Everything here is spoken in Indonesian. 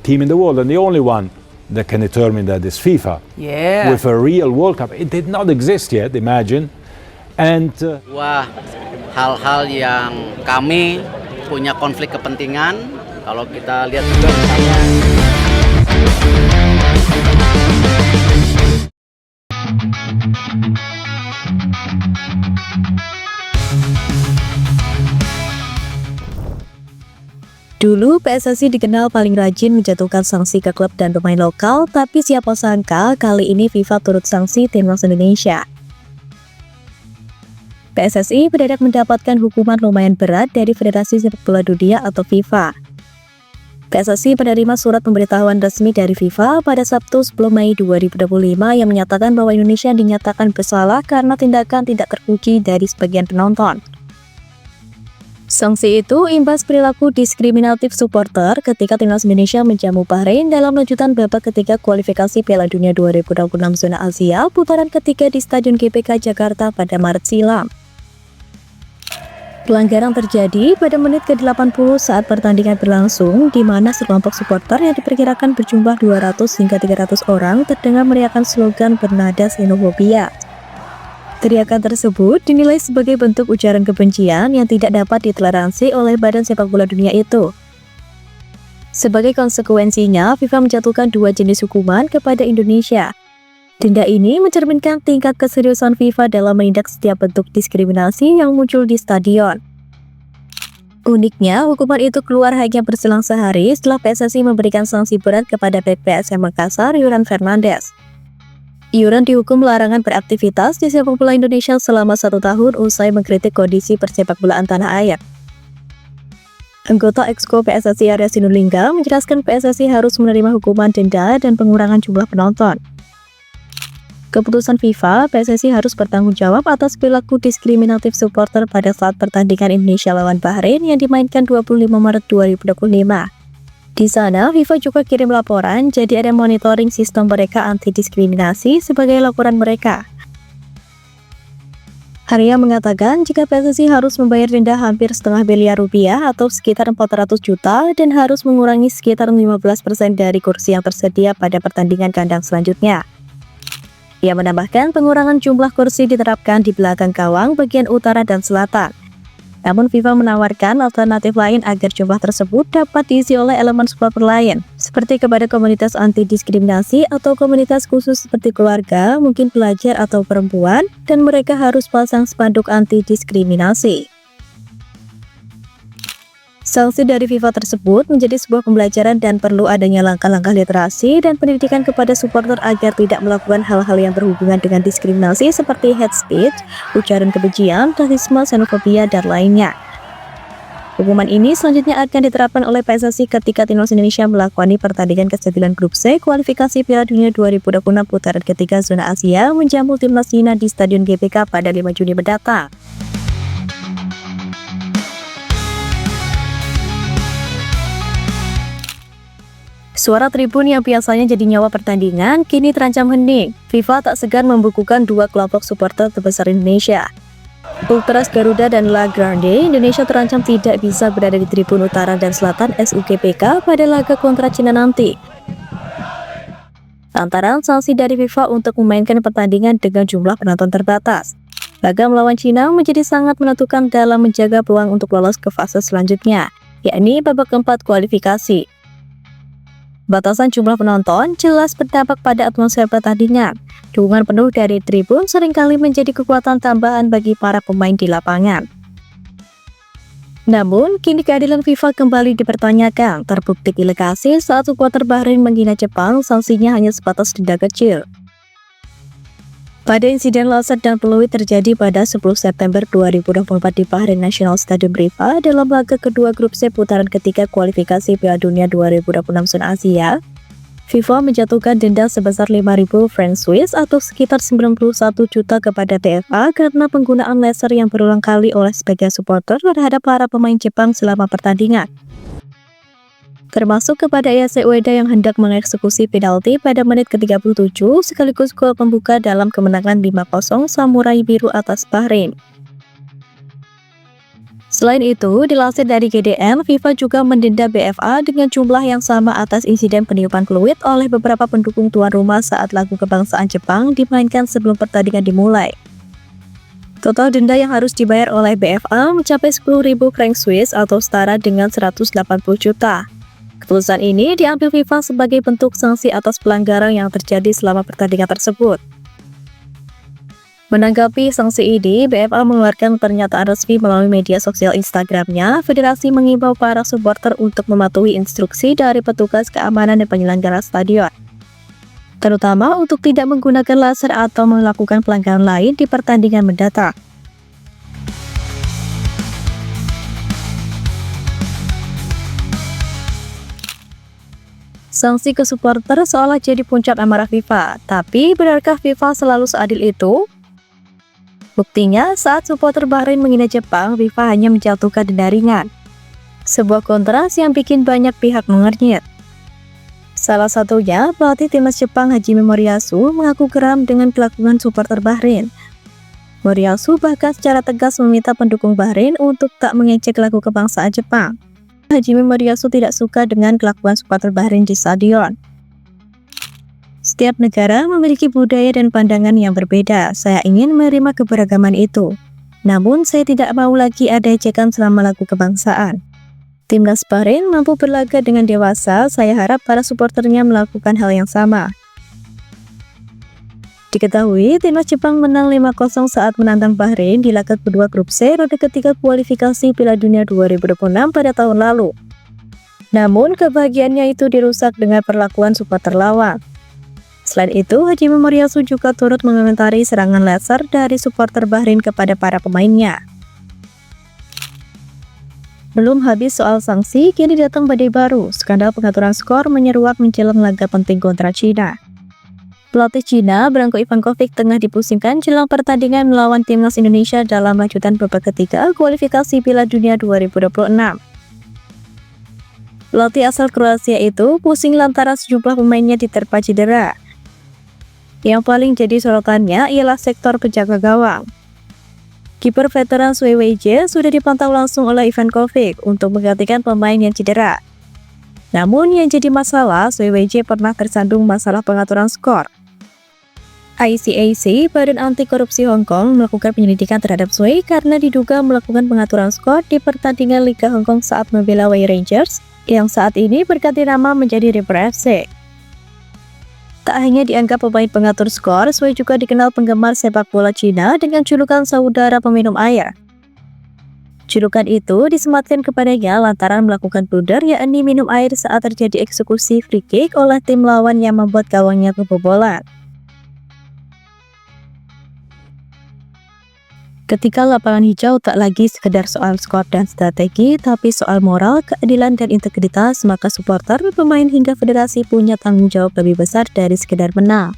team in the world, and the only one that can determine that is FIFA. Yeah. With a real World Cup, it did not exist yet. Imagine, and Wah, hal-hal yang kami punya konflik kepentingan. Kalau kita lihat juga misalnya. Dulu PSSI dikenal paling rajin menjatuhkan sanksi ke klub dan pemain lokal, tapi siapa sangka kali ini FIFA turut sanksi timnas Indonesia. PSSI mendadak mendapatkan hukuman lumayan berat dari Federasi Sepak Bola Dunia atau FIFA. PSSI menerima surat pemberitahuan resmi dari FIFA pada Sabtu 10 Mei 2025 yang menyatakan bahwa Indonesia dinyatakan bersalah karena tindakan tidak terpuji dari sebagian penonton. Sanksi itu imbas perilaku diskriminatif supporter ketika timnas Indonesia menjamu Bahrain dalam lanjutan babak ketiga kualifikasi Piala Dunia 2026 zona Asia putaran ketiga di Stadion GBK Jakarta pada Maret silam. Pelanggaran terjadi pada menit ke-80 saat pertandingan berlangsung, di mana sekelompok supporter yang diperkirakan berjumlah 200 hingga 300 orang terdengar meneriakkan slogan bernada xenofobia. Teriakan tersebut dinilai sebagai bentuk ujaran kebencian yang tidak dapat ditoleransi oleh Badan Sepak Bola Dunia itu. Sebagai konsekuensinya, FIFA menjatuhkan 2 jenis hukuman kepada Indonesia. Denda ini mencerminkan tingkat keseriusan FIFA dalam menindak setiap bentuk diskriminasi yang muncul di stadion. Uniknya, hukuman itu keluar hanya berselang sehari setelah PSSI memberikan sanksi berat kepada bek PSM Makassar, Yuran Fernandes. Yuran dihukum larangan beraktivitas di sepak bola Indonesia selama 1 tahun usai mengkritik kondisi persepak bolaan tanah air. Anggota Exco PSSI Arya Sinulinga menjelaskan PSSI harus menerima hukuman denda dan pengurangan jumlah penonton. Keputusan FIFA, PSSI harus bertanggung jawab atas perilaku diskriminatif supporter pada saat pertandingan Indonesia lawan Bahrain yang dimainkan 25 Maret 2025. Di sana, FIFA juga kirim laporan, jadi ada monitoring sistem mereka anti-diskriminasi sebagai laporan mereka. Arya mengatakan jika PSSI harus membayar denda hampir setengah miliar rupiah atau sekitar 400 juta dan harus mengurangi sekitar 15% dari kursi yang tersedia pada pertandingan kandang selanjutnya. Ia menambahkan pengurangan jumlah kursi diterapkan di belakang gawang bagian utara dan selatan. Namun FIFA menawarkan alternatif lain agar jumlah tersebut dapat diisi oleh elemen supporter lain, seperti kepada komunitas anti-diskriminasi atau komunitas khusus seperti keluarga, mungkin pelajar atau perempuan, dan mereka harus pasang spanduk anti-diskriminasi. Sanksi dari FIFA tersebut menjadi sebuah pembelajaran dan perlu adanya langkah-langkah literasi dan pendidikan kepada supporter agar tidak melakukan hal-hal yang berhubungan dengan diskriminasi seperti hate speech, ujaran kebencian, rasisme, xenofobia, dan lainnya. Hukuman ini selanjutnya akan diterapkan oleh PSSI ketika timnas Indonesia melakoni pertandingan ke-9 grup C kualifikasi Piala Dunia 2026 putaran ketiga zona Asia menjamu timnas Cina di Stadion GBK pada 5 Juni mendatang. Suara tribun yang biasanya jadi nyawa pertandingan kini terancam hening. FIFA tak segan membukukan 2 kelompok supporter terbesar Indonesia. Ultras Garuda dan La Grande, Indonesia terancam tidak bisa berada di tribun utara dan selatan SUGPK pada laga kontra Cina nanti. Lantaran sanksi dari FIFA untuk memainkan pertandingan dengan jumlah penonton terbatas. Laga melawan Cina menjadi sangat menentukan dalam menjaga peluang untuk lolos ke fase selanjutnya, yakni babak keempat kualifikasi. Batasan jumlah penonton jelas berdampak pada atmosfer pertandingan. Dukungan penuh dari tribun seringkali menjadi kekuatan tambahan bagi para pemain di lapangan. Namun, kini keadilan FIFA kembali dipertanyakan. Terbukti ilegasi saat supporter Bahrain menghina Jepang, sanksinya hanya sebatas denda kecil. Pada insiden laser dan peluit terjadi pada 10 September 2024 di Bahrain National Stadium Rifa dalam laga kedua grup C putaran ketiga kualifikasi Piala Dunia 2026 zona Asia, FIFA menjatuhkan denda sebesar 5.000 franc Swiss atau sekitar 91 juta kepada TFA karena penggunaan laser yang berulang kali oleh sebagian supporter terhadap para pemain Jepang selama pertandingan. Termasuk kepada Ayase Ueda yang hendak mengeksekusi penalti pada menit ke-37 sekaligus gol pembuka dalam kemenangan 5-0 Samurai Biru atas Bahrain. Selain itu, dilansir dari GDN, FIFA juga mendenda BFA dengan jumlah yang sama atas insiden peniupan peluit oleh beberapa pendukung tuan rumah saat lagu kebangsaan Jepang dimainkan sebelum pertandingan dimulai. Total denda yang harus dibayar oleh BFA mencapai 10.000 franc Swiss atau setara dengan 180 juta. Keputusan ini diambil FIFA sebagai bentuk sanksi atas pelanggaran yang terjadi selama pertandingan tersebut. Menanggapi sanksi ini, BFA mengeluarkan pernyataan resmi melalui media sosial Instagramnya. Federasi mengimbau para supporter untuk mematuhi instruksi dari petugas keamanan dan penyelenggara stadion, terutama untuk tidak menggunakan laser atau melakukan pelanggaran lain di pertandingan mendatang. Sanksi ke supporter seolah jadi puncak amarah FIFA, tapi benarkah FIFA selalu seadil itu? Buktinya, saat supporter Bahrain menghina Jepang, FIFA hanya menjatuhkan denda ringan. Sebuah kontras yang bikin banyak pihak mengernyit. Salah satunya, pelatih timnas Jepang Hajime Moriyasu mengaku geram dengan kelakuan supporter Bahrain. Moriyasu bahkan secara tegas meminta pendukung Bahrain untuk tak mengejek lagu kebangsaan Jepang. Hajime Moriyasu tidak suka dengan kelakuan supporter Bahrain di stadion. Setiap negara memiliki budaya dan pandangan yang berbeda. Saya ingin menerima keberagaman itu. Namun, saya tidak mau lagi ada ejekan selama lagu kebangsaan. Timnas Bahrain mampu berlaga dengan dewasa. Saya harap para supporternya melakukan hal yang sama. Diketahui, timnas Jepang menang 5-0 saat menantang Bahrain di laga kedua grup C ronde ketiga kualifikasi Piala Dunia 2026 pada tahun lalu. Namun, kebahagiaannya itu dirusak dengan perlakuan supporter lawan. Selain itu, Hajime Moriyasu juga turut mengomentari serangan laser dari supporter Bahrain kepada para pemainnya. Belum habis soal sanksi, kini datang badai baru. Skandal pengaturan skor menyeruak menjelang laga penting kontra Cina. Pelatih Cina, Branko Ivankovic, tengah dipusingkan jelang pertandingan melawan timnas Indonesia dalam lanjutan babak ketiga kualifikasi Piala Dunia 2026. Pelatih asal Kroasia itu pusing lantaran sejumlah pemainnya diterpa cedera. Yang paling jadi sorotannya ialah sektor penjaga gawang. Kiper veteran Sui Weijie sudah dipantau langsung oleh Ivankovic untuk menggantikan pemain yang cedera. Namun yang jadi masalah, Sui Weijie pernah tersandung masalah pengaturan skor. ICAC, Badan Anti Korupsi Hong Kong, melakukan penyelidikan terhadap Sui karena diduga melakukan pengaturan skor di pertandingan Liga Hong Kong saat membela Wei Rangers, yang saat ini berganti nama menjadi River FC. Tak hanya dianggap pemain pengatur skor, Sui juga dikenal penggemar sepak bola Cina dengan julukan saudara peminum air. Julukan itu disematkan kepadanya lantaran melakukan blunder, yakni minum air saat terjadi eksekusi free kick oleh tim lawan yang membuat gawangnya kebobolan. Ketika lapangan hijau tak lagi sekedar soal skor dan strategi, tapi soal moral, keadilan, dan integritas, maka supporter, pemain hingga federasi punya tanggung jawab lebih besar dari sekedar menang.